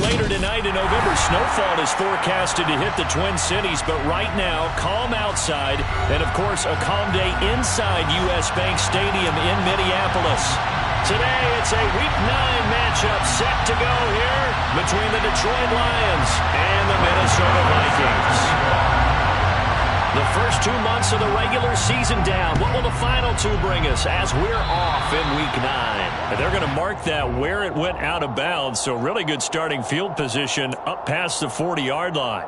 later tonight in November, snowfall is forecasted to hit the Twin Cities, but right now, calm outside, and of course, a calm day inside U.S. Bank Stadium in Minneapolis. Today, it's a Week 9 matchup set to go here between the Detroit Lions and the Minnesota Vikings. The first 2 months of the regular season down. What will the final 2 bring us as we're off in Week 9? They're going to mark that where it went out of bounds, so really good starting field position up past the 40-yard line.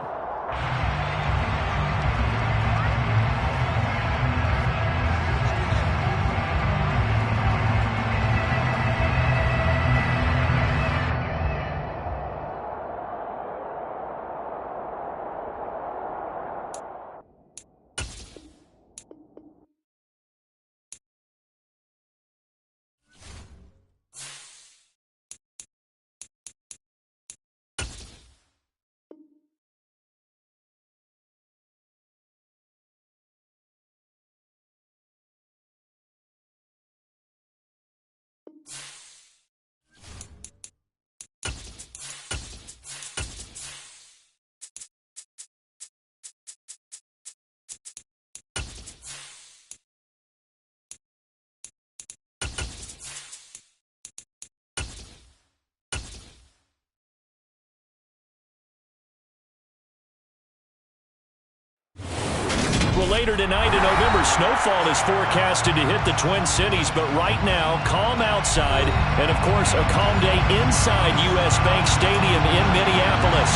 Well, later tonight in November, snowfall is forecasted to hit the Twin Cities, but right now, calm outside, and of course, a calm day inside U.S. Bank Stadium in Minneapolis.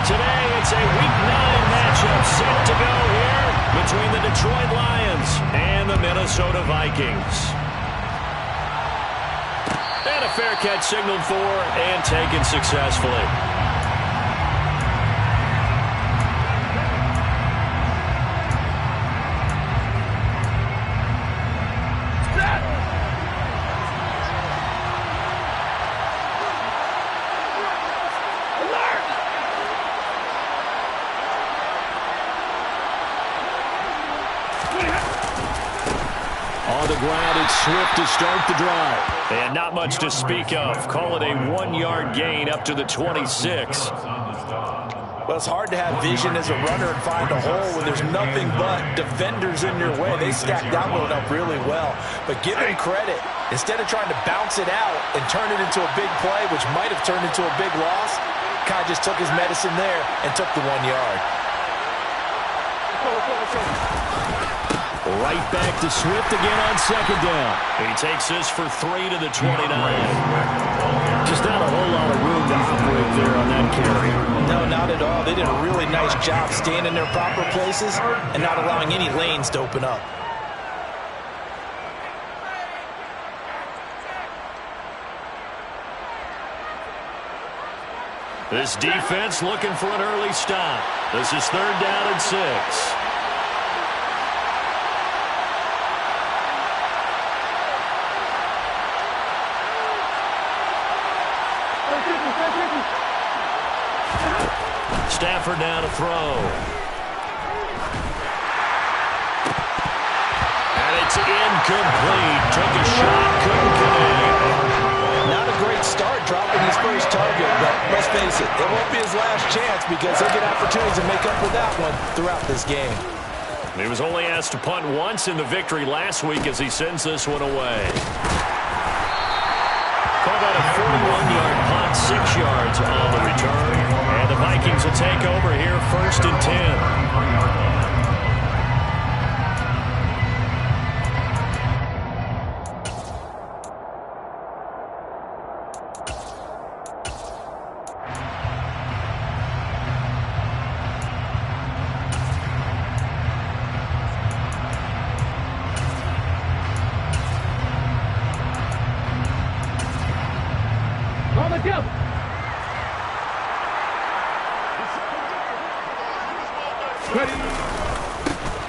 Today, it's a Week 9 matchup set to go here between the Detroit Lions and the Minnesota Vikings. And a fair catch signaled for and taken successfully. Swift to start the drive. And not much to speak of. Call it a 1-yard gain up to the 26. Well, it's hard to have vision as a runner and find a hole when there's nothing but defenders in your way. They stacked that one up really well. But give him credit. Instead of trying to bounce it out and turn it into a big play, which might have turned into a big loss, Kai just took his medicine there and took the 1 yard. Right back to Swift again on second down. He takes this for 3 to the 29. Just not a whole lot of room to operate there on that carry. No, not at all. They did a really nice job staying in their proper places and not allowing any lanes to open up. This defense looking for an early stop. This is 3rd down and 6. Stafford now to throw. And it's incomplete. Took a shot, couldn't connect. Not a great start dropping his first target, but let's face it, it won't be his last chance because he'll get opportunities to make up for that one throughout this game. He was only asked to punt once in the victory last week as he sends this one away. Call that a 41-yard punt, 6 yards on the return. And the Vikings will take over here 1st and 10.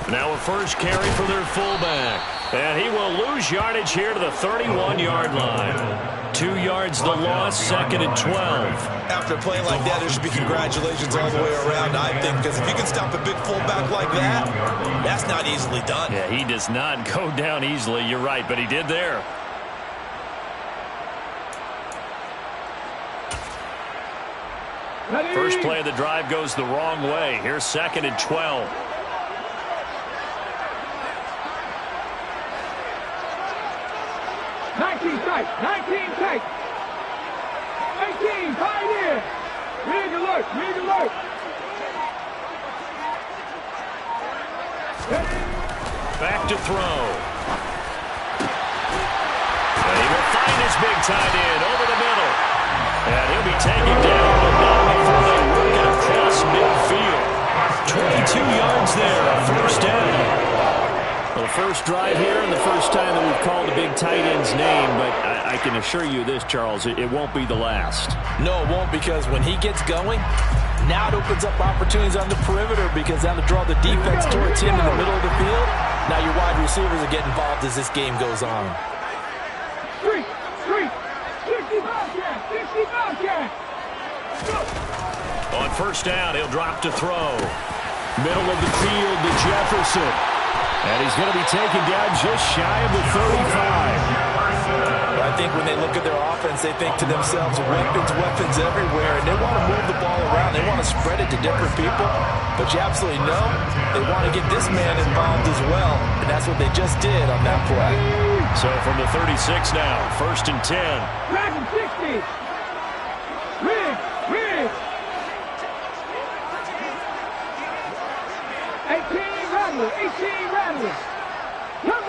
Now a first carry for their fullback. And he will lose yardage here to the 31-yard line. 2 yards the loss, 2nd and 12. After playing like that, there should be congratulations all the way around, I think, because if you can stop a big fullback like that, that's not easily done. Yeah, he does not go down easily. You're right, but he did there. First play of the drive goes the wrong way. Here's 2nd and 12. 19 tight. 19 tight. 18 tight in. Big alert. Big alert. Back to throw. And he will find his big tight end over the middle. And he'll be taken down, but not before they work it across midfield. 22 yards there, first down. Well, the first drive here and the first time that we've called the big tight end's name, but I can assure you this, Charles, it won't be the last. No, it won't, because when he gets going, now it opens up opportunities on the perimeter, because that'll draw the defense towards him in the middle of the field. Now your wide receivers are getting involved as this game goes on. 3, 60 Bobcat, 60 Bobcat. On first down, he'll drop to throw. Middle of the field to Jefferson. And he's going to be taken down just shy of the 35. I think when they look at their offense, they think to themselves, weapons everywhere, and they want to move the ball around. They want to spread it to different people, but you absolutely know they want to get this man involved as well, and that's what they just did on that play. So from the 36 now, 1st and 10. Dragon 60. Riggs. 18 Rattler. 18 Rattler. Come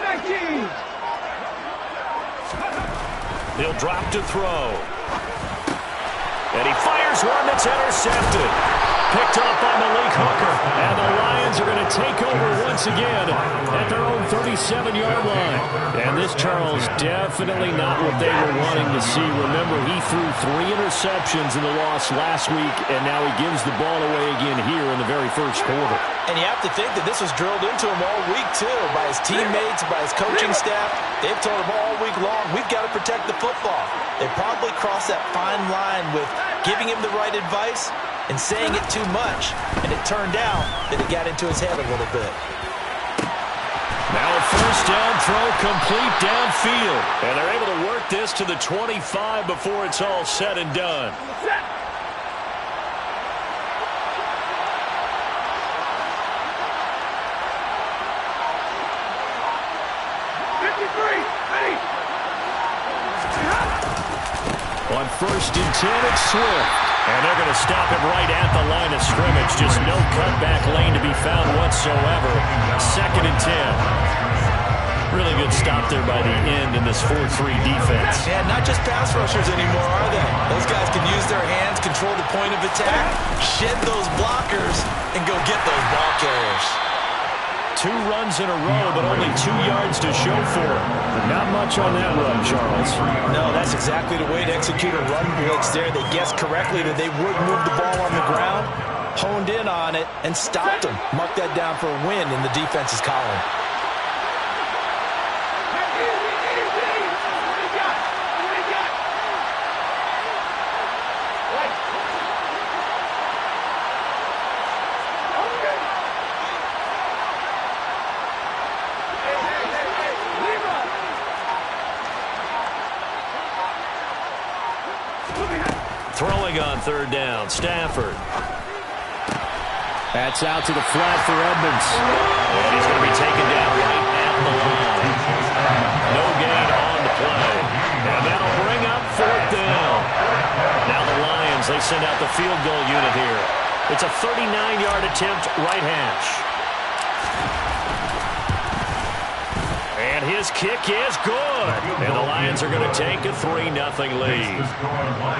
back, team. He'll drop to throw. And he fires one that's intercepted. Picked up by Malik Hooker. And the Lions are going to take over once again at their own 37-yard line. And this, Charles, definitely not what they were wanting to see. Remember, he threw 3 interceptions in the loss last week, and now he gives the ball away again here in the very first quarter. And you have to think that this was drilled into him all week, too, by his teammates, by his coaching staff. They've told him all week long, we've got to protect the football. They probably crossed that fine line with giving him the right advice and saying it too much. And it turned out that it got into his head a little bit. Now a first down throw complete downfield. And they're able to work this to the 25 before it's all said and done. On 1st and 10, it's Swift. And they're going to stop him right at the line of scrimmage. Just no cutback lane to be found whatsoever. 2nd and 10. Really good stop there by the end in this 4-3 defense. Yeah, not just pass rushers anymore, are they? Those guys can use their hands, control the point of attack, shed those blockers, and go get those ball carriers. 2 runs in a row, but only 2 yards to show for it. Not much on that run, Charles. No, that's exactly the way to execute a run blitz there. They guessed correctly that they would move the ball on the ground, honed in on it, and stopped them. Mark that down for a win in the defense's column. Throwing on 3rd down, Stafford. That's out to the flat for Edmonds. And he's going to be taken down right at the line. No gain on the play. And that'll bring up 4th down. Now the Lions, they send out the field goal unit here. It's a 39-yard attempt, right hash. And his kick is good. And the Lions are going to take a 3-0 lead.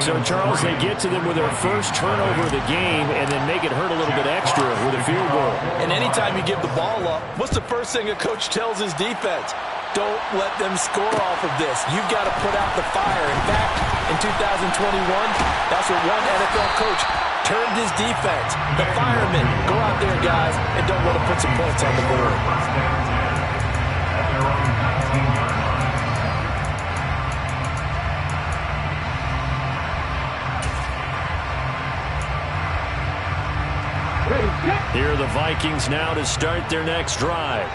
So, Charles, they get to them with their first turnover of the game and then make it hurt a little bit extra with a field goal. And anytime you give the ball up, what's the first thing a coach tells his defense? Don't let them score off of this. You've got to put out the fire. In fact, in 2021, that's what one NFL coach turned his defense. The firemen, go out there, guys, and don't let them put some points on the board. Here are the Vikings now to start their next drive.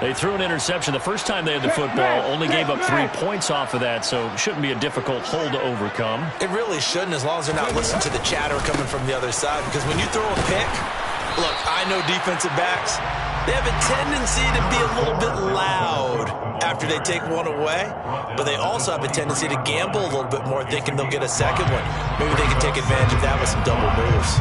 They threw an interception the first time they had the football, only gave up 3 points off of that, so shouldn't be a difficult hole to overcome. It really shouldn't, as long as they're not listening to the chatter coming from the other side, because when you throw a pick, look, I know defensive backs, they have a tendency to be a little bit loud after they take one away, but they also have a tendency to gamble a little bit more, thinking they'll get a second one. Maybe they can take advantage of that with some double moves.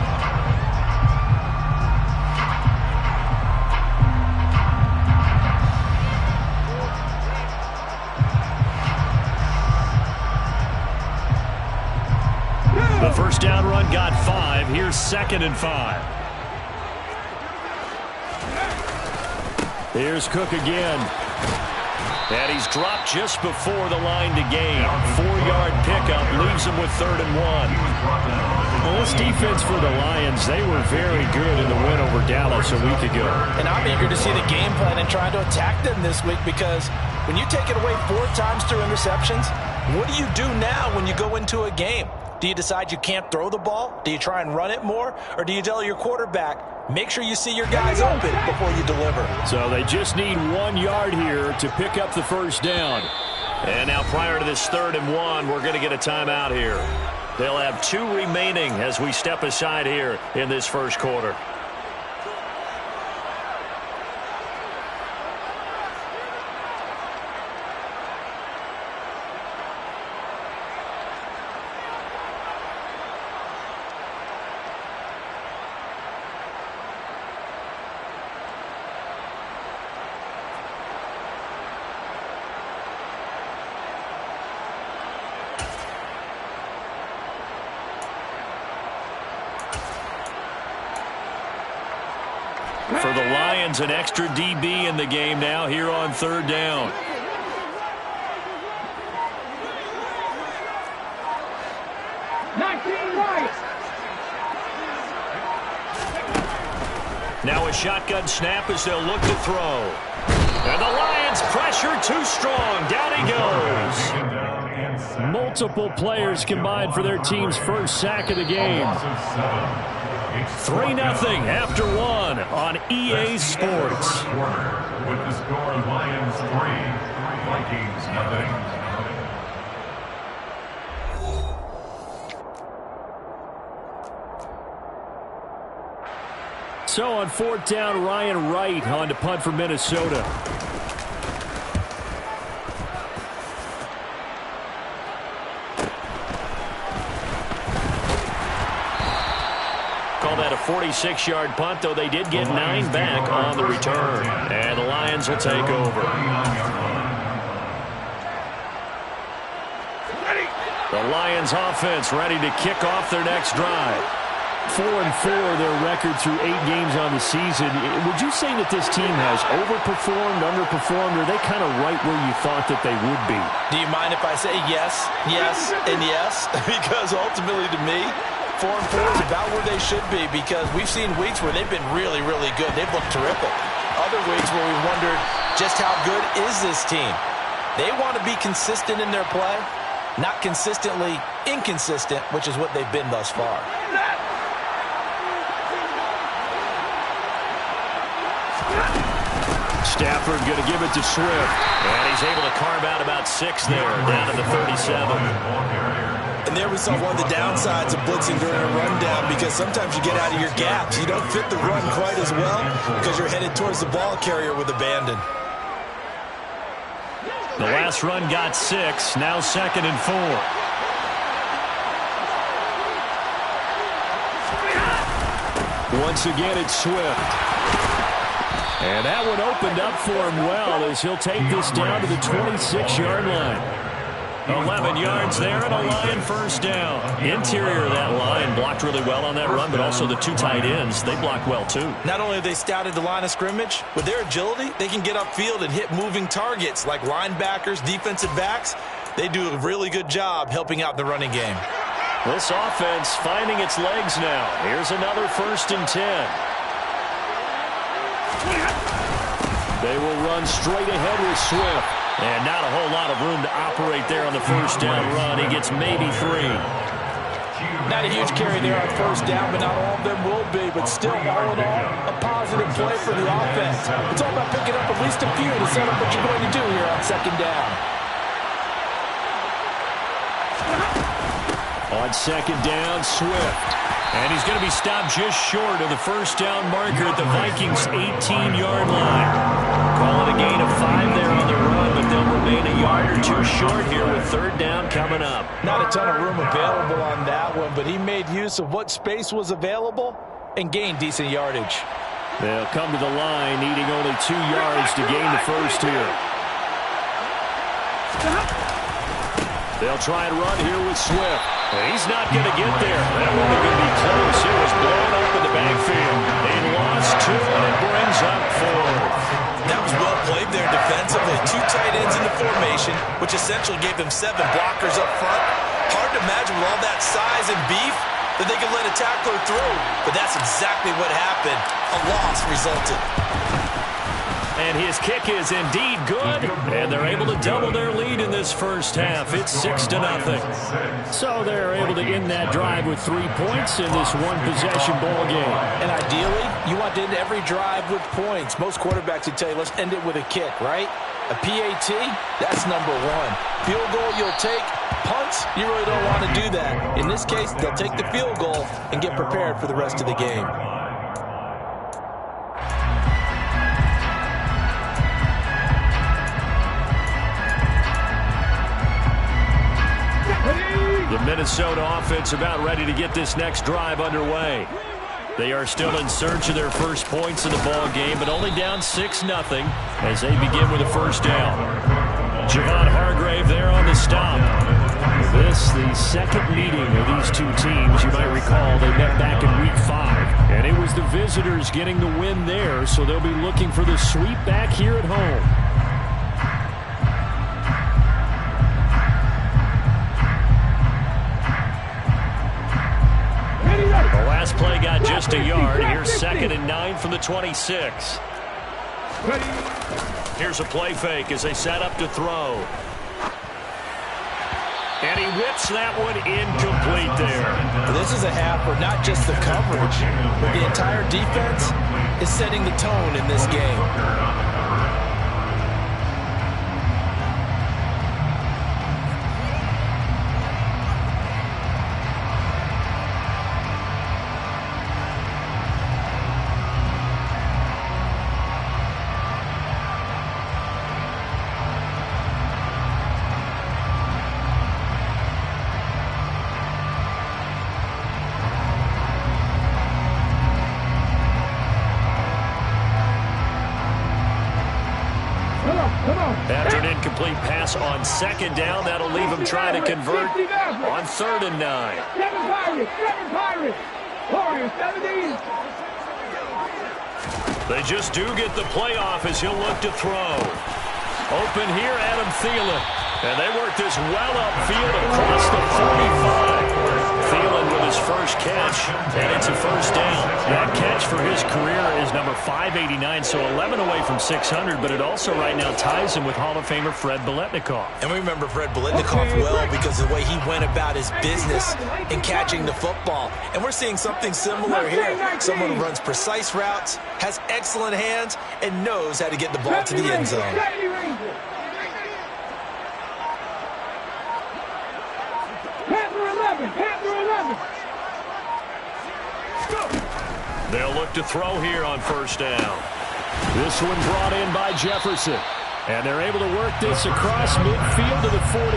The first down run got 5. Here's 2nd and 5. Here's Cook again. And he's dropped just before the line to gain. 4-yard pickup leaves him with 3rd and 1. Well, this defense for the Lions, they were very good in the win over Dallas a week ago. And I'm eager to see the game plan and trying to attack them this week, because when you take it away 4 times through interceptions, what do you do now when you go into a game? Do you decide you can't throw the ball? Do you try and run it more? Or do you tell your quarterback, make sure you see your guys open before you deliver? So they just need 1 yard here to pick up the first down. And now prior to this 3rd and 1, we're going to get a timeout here. They'll have 2 remaining as we step aside here in this first quarter. For the Lions, an extra DB in the game now here on 3rd down. Now a shotgun snap as they'll look to throw. And the Lions pressure too strong. Down he goes. Multiple players combined for their team's first sack of the game. 3-0 after 1 on EA Sports. With the score, Lions 3, Vikings 0. So on 4th down, Ryan Wright on to punt for Minnesota. Call that a 46-yard punt, though they did get 9 back on the return. And the Lions will take over. The Lions offense ready to kick off their next drive. 4-4 their record through 8 games on the season. Would you say that this team has overperformed, underperformed, or are they kind of right where you thought that they would be? Do you mind if I say yes, yes, and yes? Because ultimately to me, 4-4 is about where they should be, because we've seen weeks where they've been really, really good. They've looked terrific. Other weeks where we wondered just how good is this team. They want to be consistent in their play, not consistently inconsistent, which is what they've been thus far. Stafford going to give it to Swift. And he's able to carve out about 6 there, down to the 37. And there we saw one of the downsides of blitzing during a rundown, because sometimes you get out of your gaps. You don't fit the run quite as well because you're headed towards the ball carrier with abandon. The last run got 6. Now 2nd and 4. Once again, it's Swift. And that one opened up for him well as he'll take this down to the 26-yard line. 11 yards there and a Lion first down. Interior of that line blocked really well on that run, but also the 2 tight ends, they blocked well too. Not only have they scouted the line of scrimmage, with their agility, they can get upfield and hit moving targets like linebackers, defensive backs. They do a really good job helping out the running game. This offense finding its legs now. Here's another 1st and 10. They will run straight ahead with Swift. And not a whole lot of room to operate there on the first down run. He gets maybe 3. Not a huge carry there on first down, but not all of them will be. But still, all in all, a positive. positive play for the offense. It's all about picking up at least a few to set up what you're going to do here on second down. On second down, Swift. And he's going to be stopped just short of the first down marker at the Vikings' 18-yard line. Call it a gain of 5 there on the run, but they'll remain a yard or two short here with third down coming up. Not a ton of room available on that one, but he made use of what space was available and gained decent yardage. They'll come to the line, needing only 2 yards to gain the first here. They'll try and run here with Swift. He's not going to get there. That one going to be close. It was blown up in the backfield. They lost 2, and it brings up 4. That was well played there defensively. 2 tight ends in the formation, which essentially gave them 7 blockers up front. Hard to imagine with all that size and beef that they could let a tackler through. But that's exactly what happened. A loss resulted. And his kick is indeed good, and they're able to double their lead in this first half. It's 6-0. So they're able to end that drive with 3 points in this one-possession ball game. And ideally, you want to end every drive with points. Most quarterbacks would tell you, let's end it with a kick, right? A PAT, that's number 1. Field goal you'll take. Punts, you really don't want to do that. In this case, they'll take the field goal and get prepared for the rest of the game. The Minnesota offense about ready to get this next drive underway. They are still in search of their first points in the ball game, but only down 6-0 as they begin with a first down. Javon Hargrave there on the stop. This, the second meeting of these two teams. You might recall they met back in Week 5, and it was the visitors getting the win there, so they'll be looking for the sweep back here at home. The last play got just a yard. Here's 2nd and 9 from the 26. Here's a play fake as they set up to throw. And he whips that one incomplete there. This is a half where not just the coverage, but the entire defense is setting the tone in this game. After an incomplete pass on 2nd down, that'll leave him trying to convert on 3rd and 9. 7 Pirates, Warriors, 17. They just do get the playoff as he'll look to throw. Open here, Adam Thielen. And they work this well upfield across the 45. Thielen with his first catch, and it's a first down. That catch for his career is number 589, so 11 away from 600, but it also right now ties him with Hall of Famer Fred Biletnikoff. And we remember Fred Biletnikoff well because of the way he went about his business in catching the football. And we're seeing something similar here. Someone who runs precise routes, has excellent hands, and knows how to get the ball to the end zone. They'll look to throw here on first down. This one brought in by Jefferson. And they're able to work this across midfield to the 48.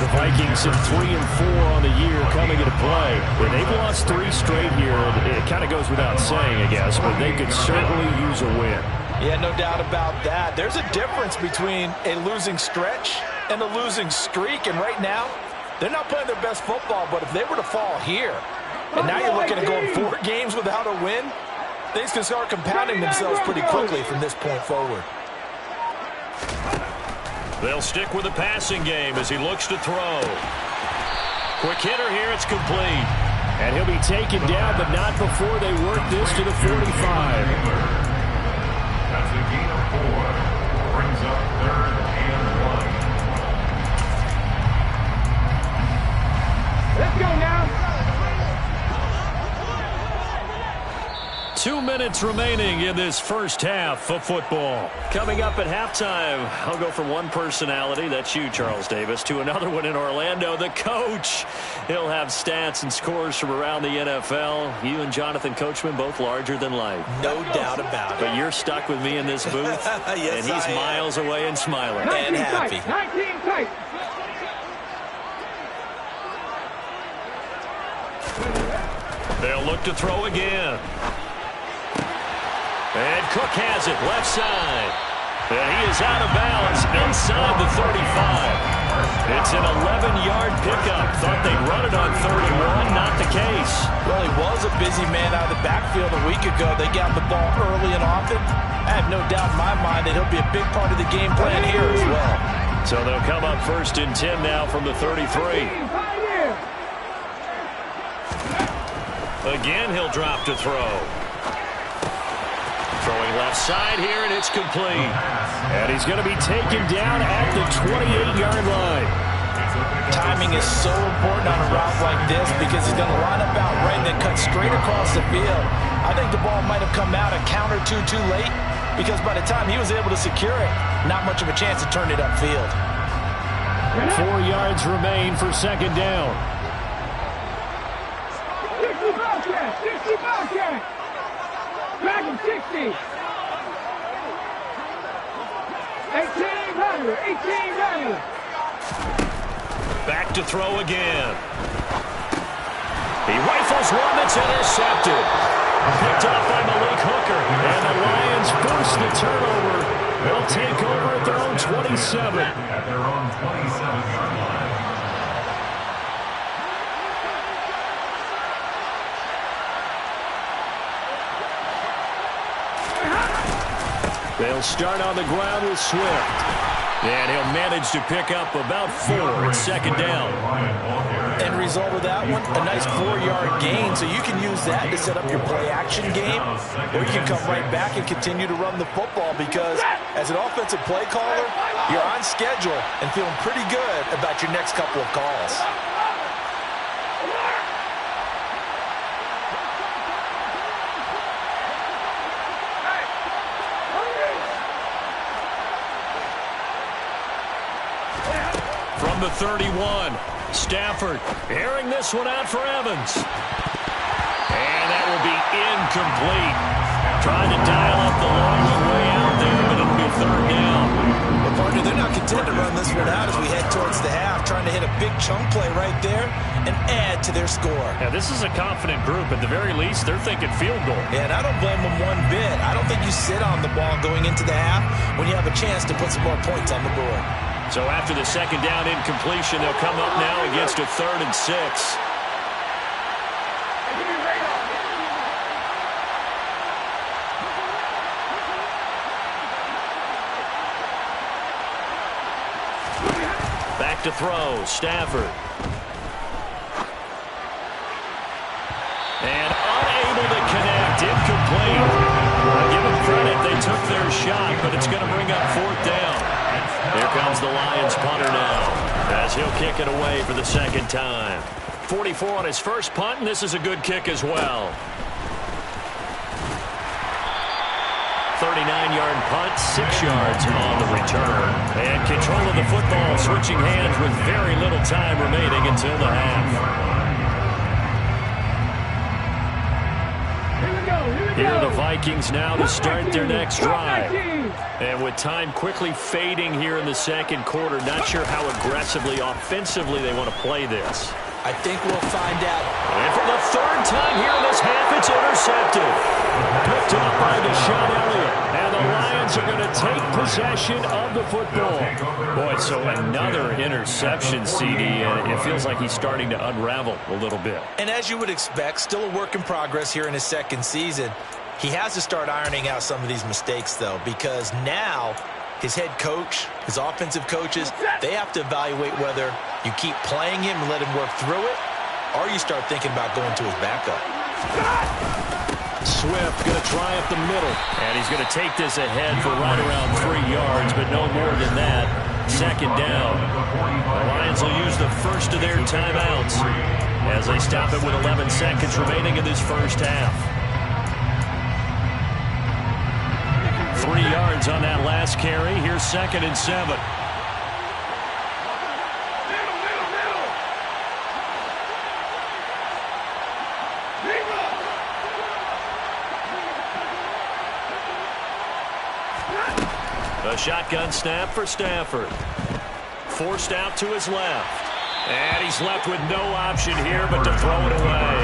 The Vikings have 3 and 4 on the year coming into play. But they've lost 3 straight here. It kind of goes without saying, I guess, but they could certainly use a win. Yeah, no doubt about that. There's a difference between a losing stretch and a losing streak. And right now, they're not playing their best football, but if they were to fall here, and now you're looking at going 4 games without a win, things can start compounding themselves pretty quickly from this point forward. They'll stick with the passing game as he looks to throw. Quick hitter here, it's complete. And he'll be taken down, but not before they work this to the 45. That's a gain of 4. Brings up 3rd and 1. Let's go now. 2 minutes remaining in this first half of football. Coming up at halftime, I'll go from one personality, that's you, Charles Davis, to another one in Orlando, the coach. He'll have stats and scores from around the NFL. You and Jonathan Coachman both larger than life. No doubt about it. But you're stuck with me in this booth, yes, and he's miles away and smiling. And happy. 19 tight. They'll look to throw again. And Cook has it, left side. And he is out of bounds inside the 35. It's an 11-yard pickup. Thought they'd run it on 3rd and 1. Not the case. Well, he was a busy man out of the backfield a week ago. They got the ball early and often. I have no doubt in my mind that he'll be a big part of the game plan here as well. So they'll come up 1st and 10 now from the 33. Again, he'll drop to throw. Throwing left side here, and it's complete. And he's going to be taken down at the 28-yard line. Timing is so important on a route like this because he's going to line up out right and then cut straight across the field. I think the ball might have come out a count or two too late because by the time he was able to secure it, not much of a chance to turn it upfield. 4 yards remain for 2nd down. 60 Bobcat! 60 Bobcat! Back in 60! 18 runner! 18 runner! Back to throw again. He rifles one that's intercepted. Picked off by Malik Hooker. And the Lions force the turnover. They'll take over at their own 27. At their own 27-yard line. They'll start on the ground with Swift. And he'll manage to pick up about 4 at 2nd down. End result of that one, a nice 4-yard gain, so you can use that to set up your play-action game, or you can come right back and continue to run the football because as an offensive play caller, you're on schedule and feeling pretty good about your next couple of calls. From the 31, Stafford airing this one out for Evans. And that will be incomplete. Trying to dial up the long way out there, but it'll be 3rd down. Well, partner, they're not content to run this one out as we head towards the half, trying to hit a big chunk play right there and add to their score. Yeah, this is a confident group. At the very least, they're thinking field goal. Yeah, and I don't blame them one bit. I don't think you sit on the ball going into the half when you have a chance to put some more points on the board. So after the 2nd down incompletion, they'll come up now against a 3rd and 6. Back to throw, Stafford. And unable to connect, incomplete. I'll give them credit, they took their shot, but it's going to bring up 4th down. Here comes the Lions punter now as he'll kick it away for the 2nd time. 44 on his first punt, and this is a good kick as well. 39-yard punt, 6 yards on the return. And control of the football switching hands with very little time remaining until the half. Here are the Vikings now to start their next drive. And with time quickly fading here in the 2nd quarter, not sure how aggressively, offensively they want to play this. I think we'll find out. And for the 3rd time here in this half, it's intercepted. Picked off by Deshaun Elliott. And the Lions are going to take possession of the football. Boy, so another interception, CD, and it feels like he's starting to unravel a little bit. And as you would expect, still a work in progress here in his 2nd season. He has to start ironing out some of these mistakes, though, because now his head coach, his offensive coaches, they have to evaluate whether you keep playing him and let him work through it, or you start thinking about going to his backup. Swift going to try up the middle, and he's going to take this ahead for right around 3 yards, but no more than that. 2nd down. The Lions will use the first of their timeouts as they stop it with 11 seconds remaining in this first half. 3 yards on that last carry. Here's 2nd and 7. A shotgun snap for Stafford. Forced out to his left. And he's left with no option here but to throw it away.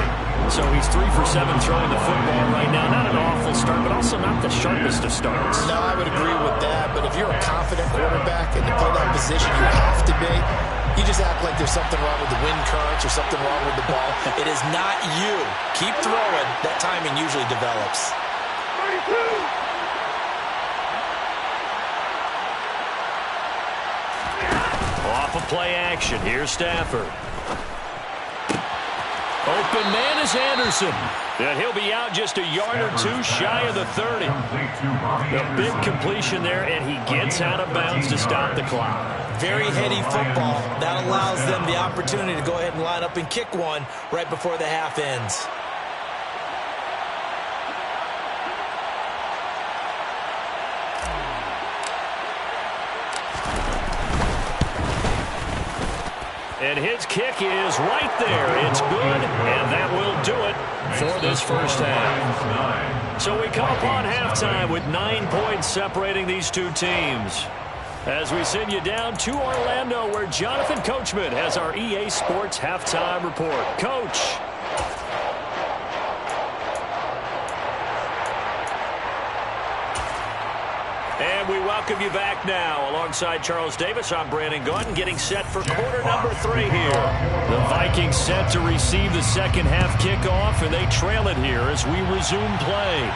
So he's 3 for 7 throwing the football right now. Not an awful start, but also not the sharpest of starts. No, I would agree with that. But if you're a confident quarterback and to play that position, you have to be. You just act like there's something wrong with the wind currents or something wrong with the ball. It is not you. Keep throwing. That timing usually develops. 32. Off of play action. Here's Stafford. Open man is Anderson. And he'll be out just a yard or two shy of the 30. A big completion there, and he gets out of bounds to stop the clock. Very heady football. That allows them the opportunity to go ahead and line up and kick one right before the half ends. And his kick is right there. It's good, and that will do it for this first half. So we come upon halftime with 9 points separating these two teams. As we send you down to Orlando, where Jonathan Coachman has our EA Sports halftime report. Coach. And we welcome you back now. Alongside Charles Davis, I'm Brandon Gordon, getting set for quarter number 3 here. The Vikings set to receive the second half kickoff, and they trail it here as we resume play.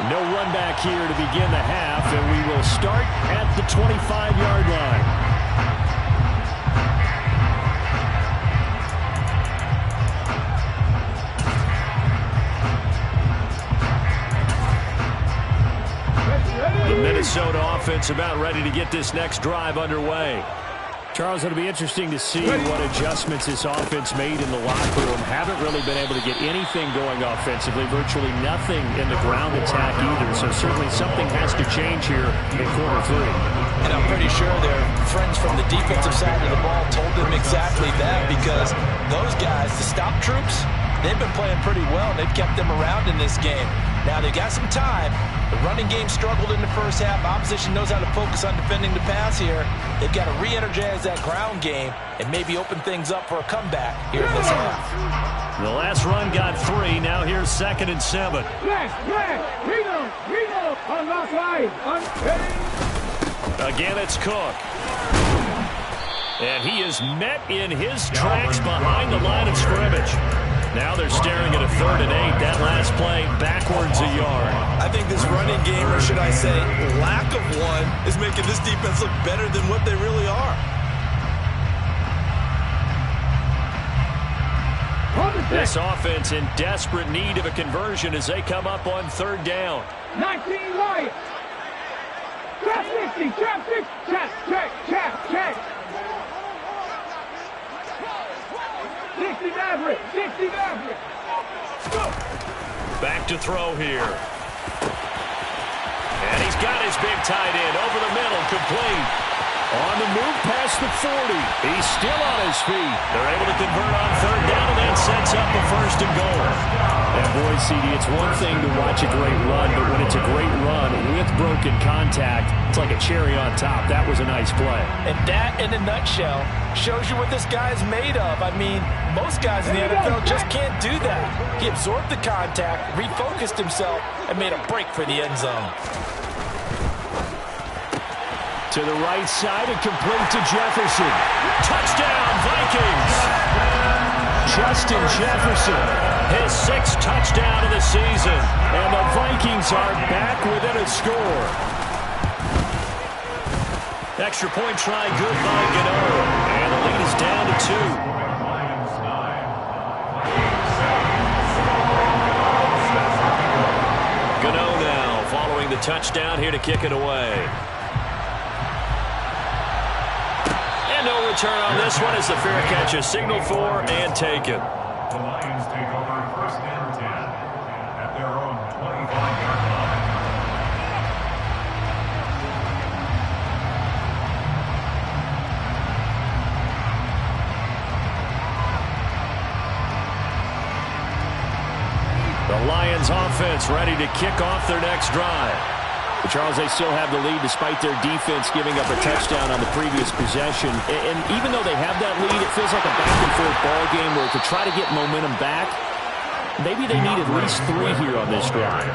No run back here to begin the half, and we will start at the 25-yard line. The Minnesota offense about ready to get this next drive underway. Charles, it'll be interesting to see what adjustments this offense made in the locker room. Haven't really been able to get anything going offensively, virtually nothing in the ground attack either. So certainly something has to change here in quarter 3. And I'm pretty sure their friends from the defensive side of the ball told them exactly that, because those guys, the stop troops, they've been playing pretty well. They've kept them around in this game. Now they got some time. The running game struggled in the first half. Opposition knows how to focus on defending the pass here. They've got to re-energize that ground game and maybe open things up for a comeback here in this half. The last run got 3. Now here's 2nd and 7. On the side. Again, it's Cook. And he is met in his tracks behind the line of scrimmage. Now they're staring at a 3rd and 8. That last play backwards a yard. I think this running game, or should I say lack of one, is making this defense look better than what they really are. This offense in desperate need of a conversion as they come up on 3rd down. 19 right. Trap 60, trap 6, check. 60 Maverick. Back to throw here. And he's got his big tight end over the middle, complete. On the move past the 40. He's still on his feet. They're able to convert on 3rd down, and that sets up a 1st and goal. And boy, CD, it's one thing to watch a great run, but when it's a great run with broken contact, it's like a cherry on top. That was a nice play. And that, in a nutshell, shows you what this guy's made of. I mean, most guys in the NFL just can't do that. He absorbed the contact, refocused himself, and made a break for the end zone. To the right side and complete to Jefferson. Touchdown, Vikings! Justin Jefferson, his 6th touchdown of the season. And the Vikings are back within a score. Extra point try good by Gano. And the lead is down to 2. Gano now following the touchdown here to kick it away. No return on this one as the fair catch is signaled for and taken. The Lions take over 1st and 10 at at their own 25-yard line. The Lions offense ready to kick off their next drive. But Charles, they still have the lead despite their defense giving up a touchdown on the previous possession. And even though they have that lead, it feels like a back-and-forth ball game where to try to get momentum back, maybe they need at least 3 here on this drive.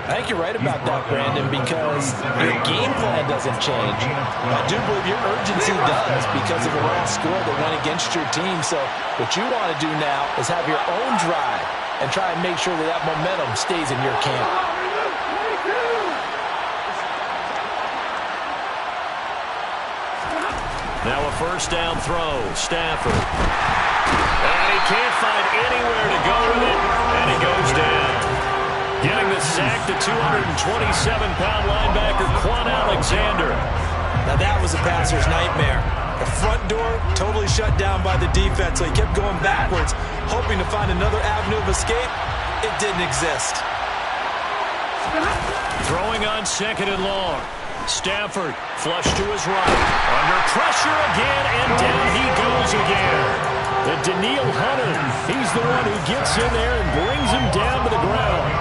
I think you're right about that, Brandon, because your game plan doesn't change. I do believe your urgency does because of the last score that went against your team. So what you want to do now is have your own drive and try and make sure that that momentum stays in your camp. Now a first down throw, Stafford. And he can't find anywhere to go with it, and he goes down. Getting the sack to 227-pound linebacker Quan Alexander. Now that was a passer's nightmare. The front door totally shut down by the defense, so he kept going backwards, hoping to find another avenue of escape. It didn't exist. Throwing on 2nd and long. Stafford flush to his right. Under pressure again, and down he goes again. The Daniil Hunter, he's the one who gets in there and brings him down to the ground.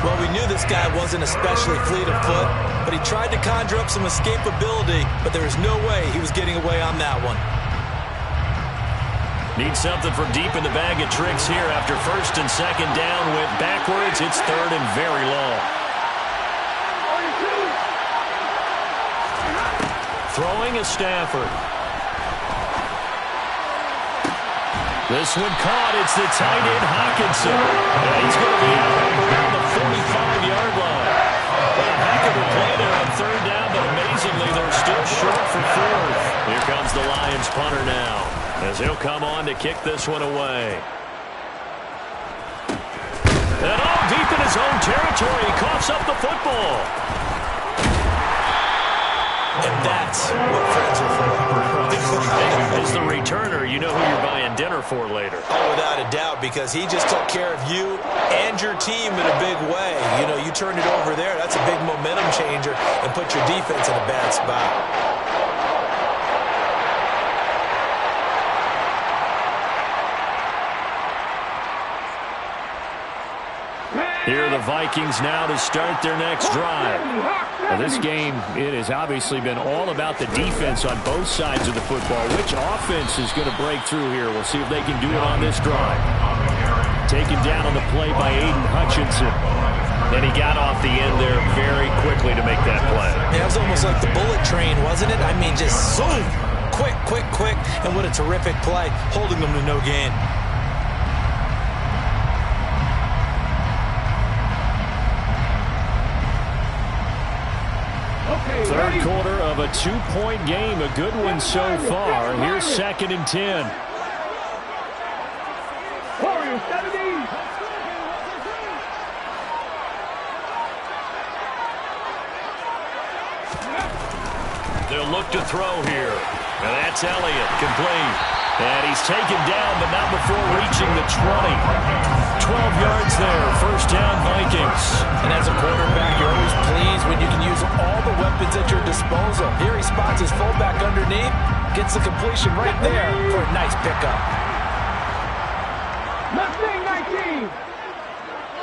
Well, we knew this guy wasn't especially fleet of foot, but he tried to conjure up some escapability, but there was no way he was getting away on that one. Need something from deep in the bag of tricks here after 1st and 2nd down. Went backwards. It's 3rd and very long. Throwing is Stafford. This one caught. It's the tight end Hockenson. And he's going to be out around the 45-yard line. Well, a heck of a play there on 3rd down, but amazingly, they're still short for 4th. Here comes the Lions punter now, as he'll come on to kick this one away. And all deep in his own territory, he coughs up the football. And that's what friends are for. As the returner, you know who you're buying dinner for later. Oh, without a doubt, because he just took care of you and your team in a big way. You know, you turned it over there. That's a big momentum changer and put your defense in a bad spot. Here are the Vikings now to start their next drive. Now this game, it has obviously been all about the defense on both sides of the football. Which offense is going to break through here? We'll see if they can do it on this drive. Taken down on the play by Aiden Hutchinson. And he got off the end there very quickly to make that play. Yeah, it was almost like the bullet train, wasn't it? I mean, just zoom. Quick, quick, quick. And what a terrific play, holding them to no gain. Third quarter of a 2-point game. A good one so far. Here's 2nd and 10. Warriors 70. They'll look to throw here. And that's Elliott, complete. And he's taken down, but not before reaching the 20. 12 yards there, 1st down Vikings. And as a quarterback, you're always pleased when you can use all the weapons at your disposal. Here he spots his fullback underneath, gets the completion right there for a nice pickup. Mustang 19.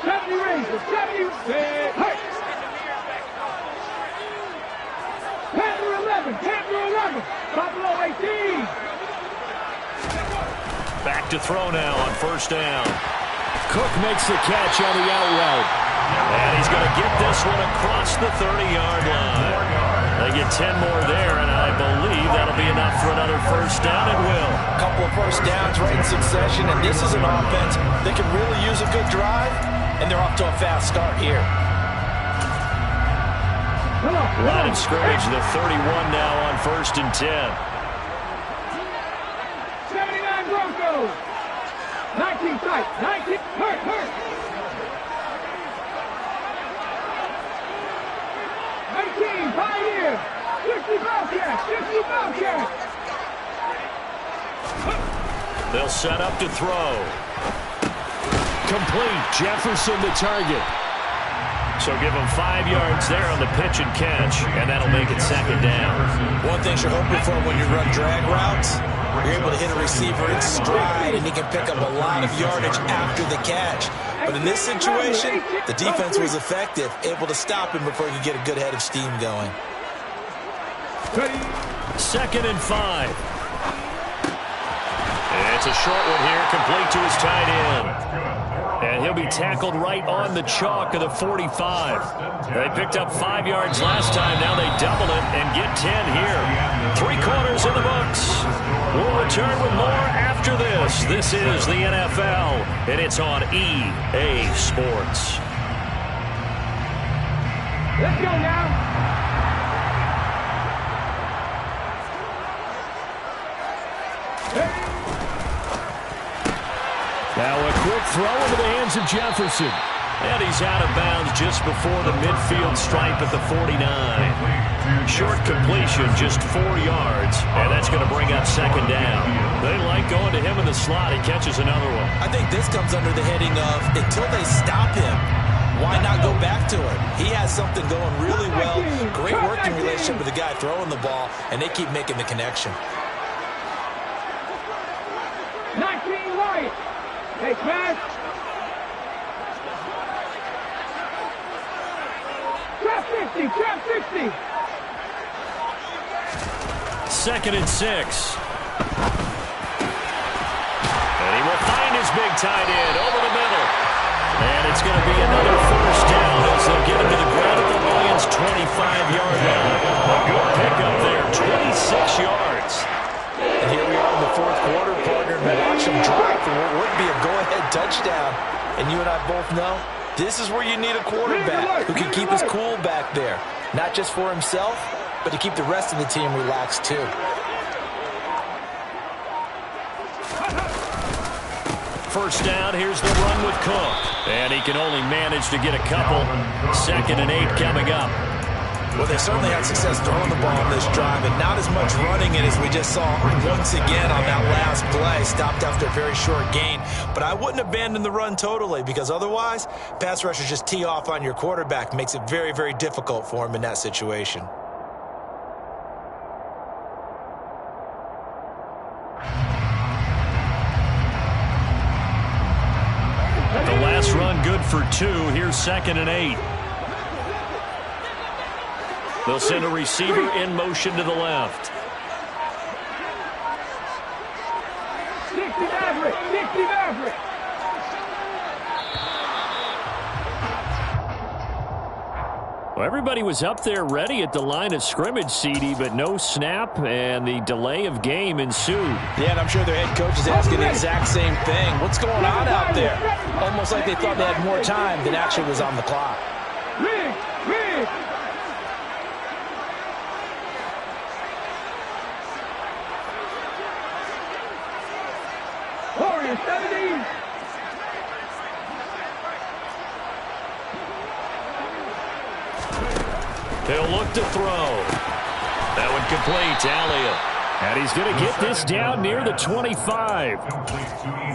70 Rangers. 70. Hey. Panther 11. Panther 11. Buffalo 18. Back to throw now on 1st down. Cook makes the catch on the out route. And he's going to get this one across the 30-yard line. They get 10 more there, and I believe that'll be enough for another 1st down. It will. A couple of 1st downs right in succession, and this is an offense that can really use a good drive, and they're off to a fast start here. Line of scrimmage, the 31 now on 1st and 10. 79 Broncos. 19 tight. 19. Hurt. 19 Pioneer. 60 Bobcats. 60 Bobcats. They'll set up to throw. Complete. Jefferson the target. So give him 5 yards there on the pitch and catch, and that'll make it second down. One thing you're hoping for when you run drag routes, you're able to hit a receiver in stride, and he can pick up a lot of yardage after the catch. But in this situation, the defense was effective, able to stop him before he could get a good head of steam going. 2nd and 5. It's a short one here, complete to his tight end. And he'll be tackled right on the chalk of the 45. They picked up 5 yards last time. Now they double it and get 10 here. 3 quarters in the books. We'll return with more after this. This is the NFL, and it's on EA Sports. Let's go now. Now a quick throw into the hands of Jefferson. And he's out of bounds just before the midfield stripe at the 49. Short completion, just 4 yards, and that's going to bring up second down. They like going to him in the slot. He catches another one. I think this comes under the heading of, until they stop him, why not go back to him? He has something going really well. Great working relationship with the guy throwing the ball, and they keep making the connection. 19 right. Hey, pass. Trap 50, trap 50. 2nd and 6. And he will find his big tight end over the middle. And it's going to be another first down as they'll get him to the ground at the Lions' 25-yard line. A good pickup there, 26 yards. And here we are in the 4th quarter, partner, and watch him drive for what would be a go-ahead touchdown. And you and I both know this is where you need a quarterback who can keep his cool back there. Not just for himself, but to keep the rest of the team relaxed too. First down, here's the run with Cook. And he can only manage to get a couple. 2nd and 8 coming up. Well, they certainly had success throwing the ball on this drive, and not as much running it as we just saw once again on that last play. Stopped after a very short gain. But I wouldn't abandon the run totally, because otherwise, pass rushers just tee off on your quarterback. Makes it very, very difficult for him in that situation. The last run good for 2. Here's 2nd and 8. They'll send a receiver in motion to the left. 60 Maverick, 60 Maverick. Well, everybody was up there ready at the line of scrimmage, CD, but no snap, and the delay of game ensued. Yeah, and I'm sure their head coach is asking the exact same thing. What's going on out there? Almost like they thought they had more time than actually was on the clock. Rig, rig. Warriors, 70. He'll look to throw. That one complete to Elliott. And he's going to get this down near the 25.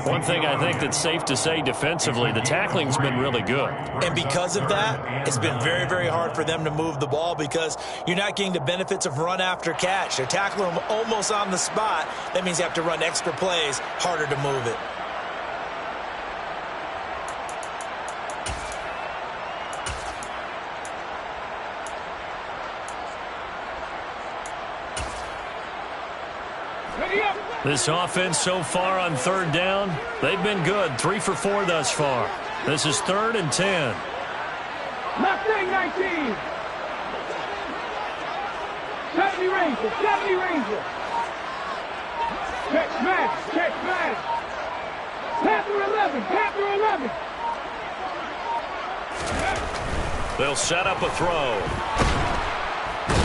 One thing I think that's safe to say defensively, the tackling's been really good. And because of that, it's been very, very hard for them to move the ball because you're not getting the benefits of run after catch. They're tackling them almost on the spot. That means you have to run extra plays, harder to move it. This offense so far on 3rd down, they've been good. 3 for 4 thus far. This is 3rd and 10. Mustang 19. 70 Ranger, 70 Ranger. Check smash, check smash. Panther 11, Panther 11. They'll set up a throw.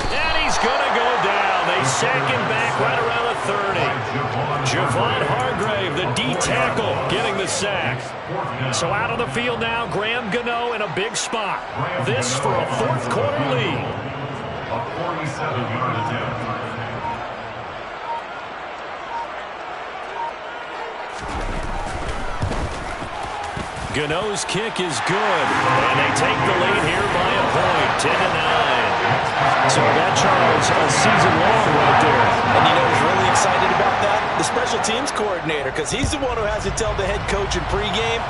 And he's going to go down. They sack him back right around the 30. Javon Hargrave, the D tackle, getting the sack. So out on the field now, Graham Gano in a big spot. This for a 4th quarter lead. A 47-yard attempt. Gano's kick is good, and they take the lead here by a point, 10-9. So that, Charles, a season long right there. And you know who's really excited about that? The special teams coordinator, because he's the one who has to tell the head coach in pregame,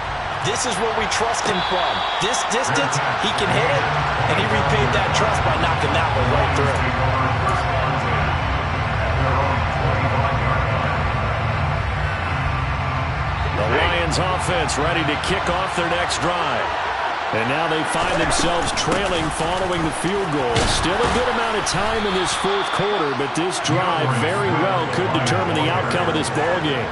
this is where we trust him from. This distance, he can hit it, and he repaid that trust by knocking that one right through. The Lions offense ready to kick off their next drive. And now they find themselves trailing following the field goal. Still a good amount of time in this fourth quarter, but this drive very well could determine the outcome of this ballgame.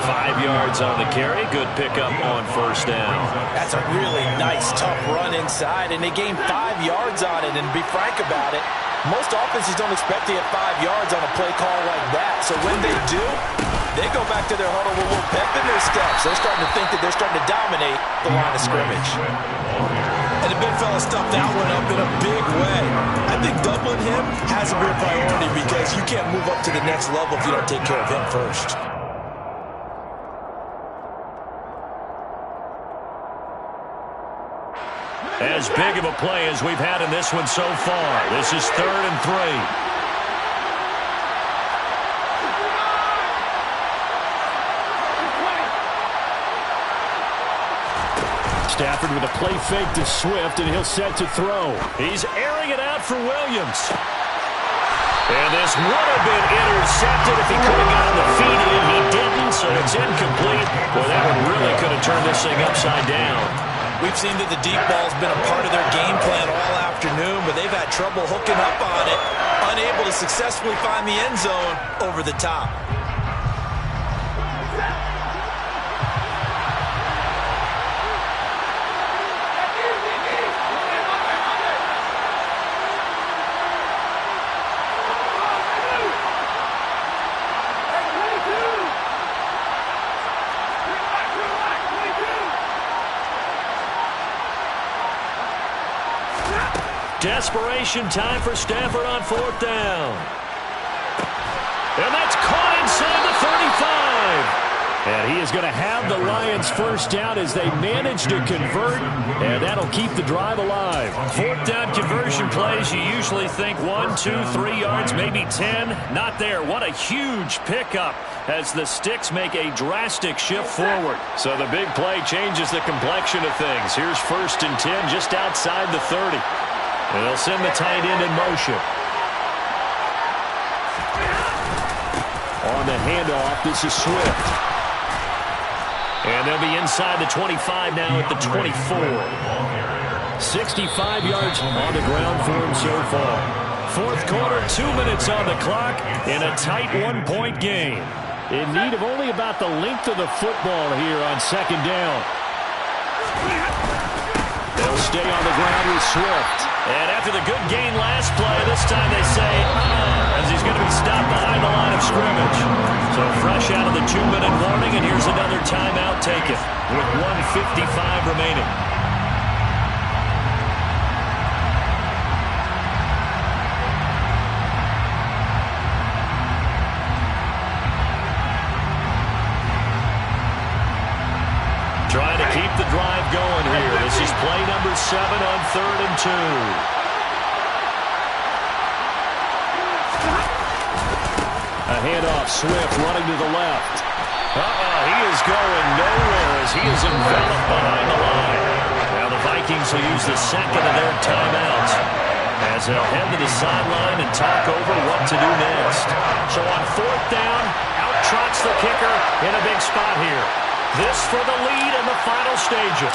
5 yards on the carry. Good pickup on first down. That's a really nice, tough run inside, and they gained 5 yards on it. And to be frank about it, most offenses don't expect to get 5 yards on a play call like that. So when they do, they go back to their huddle with a little pep in their steps. They're starting to think that they're starting to dominate the line of scrimmage. And the big fella stuffed that one up in a big way. I think doubling him has to be a priority because you can't move up to the next level if you don't take care of him first. As big of a play as we've had in this one so far. This is 3rd and 3. Stafford with a play fake to Swift, and he'll set to throw. He's airing it out for Williams. And this would have been intercepted if he could have gotten the feet in. He didn't, so it's incomplete. Boy, that one really could have turned this thing upside down. We've seen that the deep ball's been a part of their game plan all afternoon, but they've had trouble hooking up on it, unable to successfully find the end zone over the top. Desperation time for Stafford on 4th down. And that's caught inside the 35. And he is going to have the Lions first down as they manage to convert, and that'll keep the drive alive. 4th down conversion plays, you usually think 1, 2, 3 yards, maybe 10. Not there. What a huge pickup as the sticks make a drastic shift forward. So the big play changes the complexion of things. Here's 1st and 10 just outside the 30. And they'll send the tight end in motion. On the handoff, this is Swift. And they'll be inside the 25 now at the 24. 65 yards on the ground for him so far. 4th quarter, 2 minutes on the clock in a tight 1-point game. In need of only about the length of the football here on 2nd down. They'll stay on the ground with Swift. And after the good gain last play, this time they say, as he's going to be stopped behind the line of scrimmage. So fresh out of the 2-minute warning, and here's another timeout taken with 1:55 remaining. Trying to keep the drive going here. This is play number 7 on 3rd and 2. A handoff, Swift running to the left. He is going nowhere as he is enveloped behind the line. Now the Vikings will use the 2nd of their timeouts as they'll head to the sideline and talk over what to do next. So on 4th down, out trots the kicker in a big spot here. This for the lead in the final stages.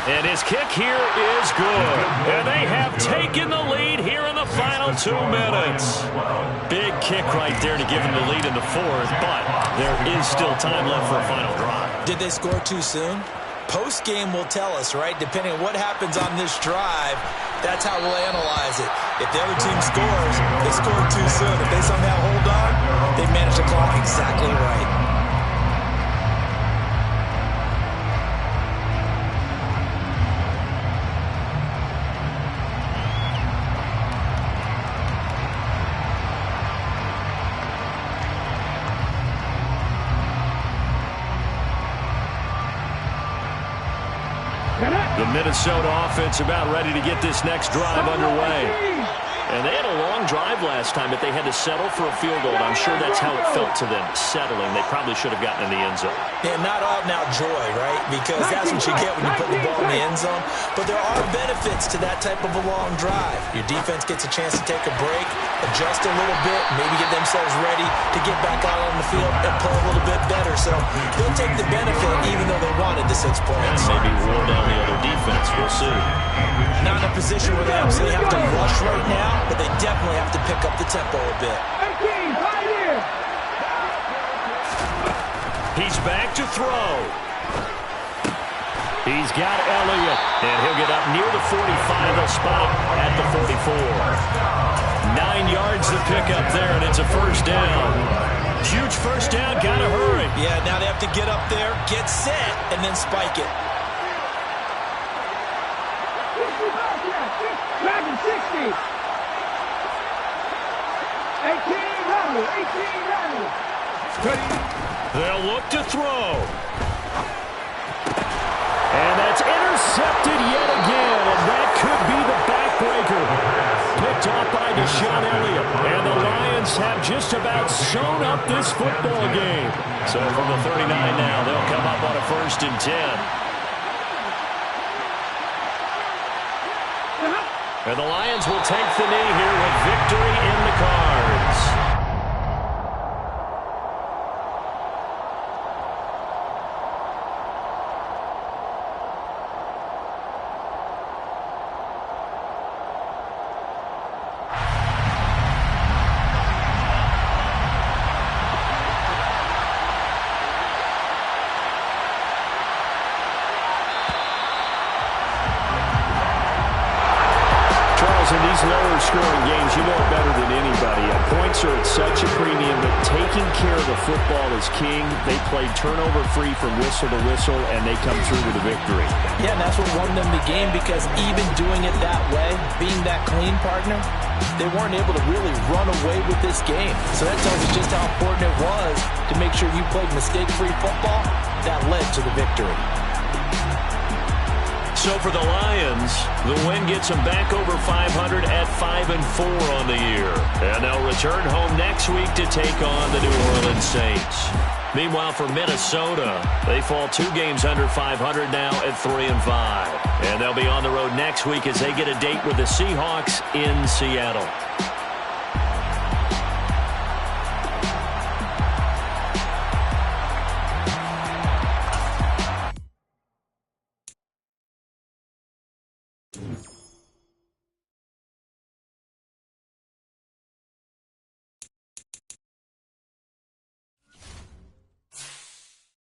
And his kick here is good. And they have taken the lead here in the final 2 minutes. Big kick right there to give them the lead in the 4th, but there is still time left for a final drive. Did they score too soon? Post-game will tell us, right? Depending on what happens on this drive, that's how we'll analyze it. If the other team scores, they scored too soon. If they somehow hold on, they manage the clock exactly right. The Minnesota offense about ready to get this next drive underway. And they had a long drive last time, but they had to settle for a field goal. And I'm sure that's how it felt to them, settling. They probably should have gotten in the end zone. Yeah, not all now joy, right? Because that's what you get when you put the ball in the end zone. But there are benefits to that type of a long drive. Your defense gets a chance to take a break, adjust a little bit, maybe get themselves ready to get back out on the field and play a little bit better. So they'll take the benefit even though they wanted the 6 points. And maybe wore down the other defense. We'll see. Not in a position where they absolutely have to rush right now, but they definitely have to pick up the tempo a bit. He's back to throw. He's got Elliott, and he'll get up near the 45. They'll spot him at the 44. 9 yards to pick up there, and it's a first down. Huge first down, gotta hurry. Yeah, now they have to get up there, get set, and then spike it. Madden 60. 18 rally, 18 rally. They'll look to throw. And that's intercepted yet again, and that could be the backbreaker. Picked off by Deshaun Elliott, and the Lions have just about sewn up this football game. So from the 39 now, they'll come up on a 1st and 10. And the Lions will take the knee here with victory in the cards. In these lower scoring games, you know it better than anybody. Points are at such a premium that taking care of the football is king. They played turnover-free from whistle to whistle, and they come through with a victory. Yeah, and that's what won them the game, because even doing it that way, being that clean partner, they weren't able to really run away with this game. So that tells us just how important it was to make sure you played mistake-free football. That led to the victory. So for the Lions, the win gets them back over 500 at 5-4 on the year. And they'll return home next week to take on the New Orleans Saints. Meanwhile, for Minnesota, they fall 2 games under 500 now at 3-5. And they'll be on the road next week as they get a date with the Seahawks in Seattle.